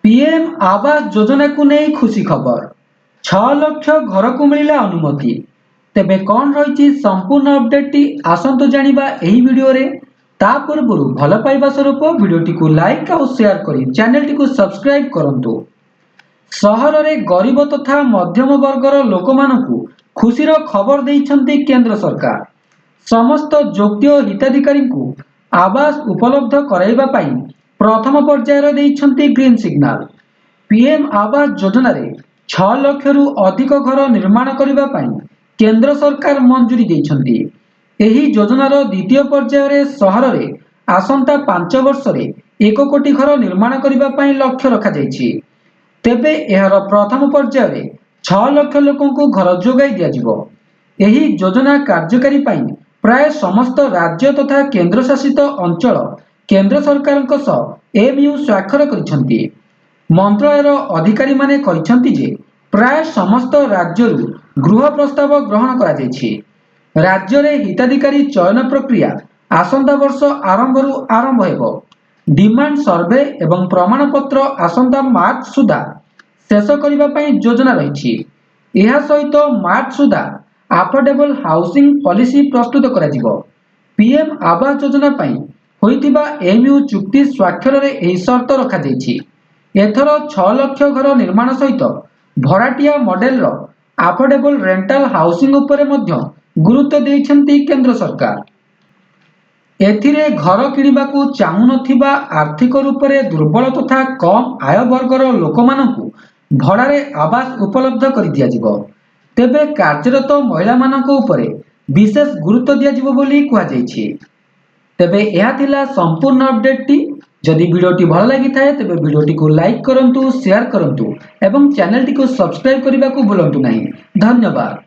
PM Awas Yojana को नहीं खुशी खबर 6 लाख घर को मिला अनुमति। तेबे कौन रही संपूर्ण अपडेट टी आसंतु जानिबा एही वीडियो रे। ता पूर्व भल पाइबा स्वरूप वीडियोटी को लाइक और शेयर करी चैनल टी को सब्सक्राइब करंतु। सहर रे गरीब तथा मध्यम वर्गर लोक मानकु खुशीर खबर देइछन्ति केंद्र सरकार। समस्त योग्य हिताधिकारी को आवास उपलब्ध कराइबा पाई प्रथम पर्यायर देइछन्ति green signal. PM Awas Yojana रे 6 लाख रु अधिक घर निर्माण करिबा पाई केंद्र सरकार मंजूरी देइछन्ति। एही योजनार द्वितीय पर्यायर रे सहर रे आसंता 5 वर्ष रे 1 कोटी घर निर्माण करिबा पाई लक्ष्य रखा जाइछि। तेबे एहार प्रथम पर्यायर रे 6 लाख लोकंकु घर जोगाई दिया जिवो। एही योजना कार्यकारी पाई प्राय समस्त राज्य तथा केंद्र शासित अंचल केंद्र सरकारक सह एमयू स्वाक्षर करिसंति। मंत्रालयर अधिकारी माने कहिसंति जे प्राय समस्त राज्यरु गृह प्रस्ताव ग्रहण करा जायछि। राज्य रे हिताधिकारी चयन प्रक्रिया आसंता वर्ष आरंभ हेबो। डिमांड सर्वे एवं प्रमाण पत्र आसंता मार्च सुधा शेष करिबा पई योजना रहिछि। एहा सहित मार्च सुधा अफोर्डेबल हाउसिंग पॉलिसी प्रस्तुत करा जिवो। पीएम आवास योजना पई होइतिबा एमयू चुक्ति स्वाक्षर रे एही शर्त रखा जायछि। एथर 6 लाख घर निर्माण सहित भड़ाटिया मॉडल रो अफोर्डेबल रेंटल हाउसिंग उपरे मध्य गुरुत्व देइछन्ति केंद्र सरकार। एथिरे घर किनिबाकू चाहू नथिबा आर्थिक रूप रे दुर्बल तथा कम आय वर्गर लोकमानकू भड़ारे आवास उपलब्ध करि दिया जिवो। तेबे कार्यरत महिला मानक उपरे विशेष गुरुत्व दिया जिवो बोली कुहा जायछि। तेबे यह थिला संपूर्ण अपडेट टी। जदि वीडियोटी भल लागि थाए तेबे वीडियोटी को लाइक करंतु, शेयर करंतु एवं चैनल टी को सब्सक्राइब करने को भूलंतु नहीं। धन्यवाद।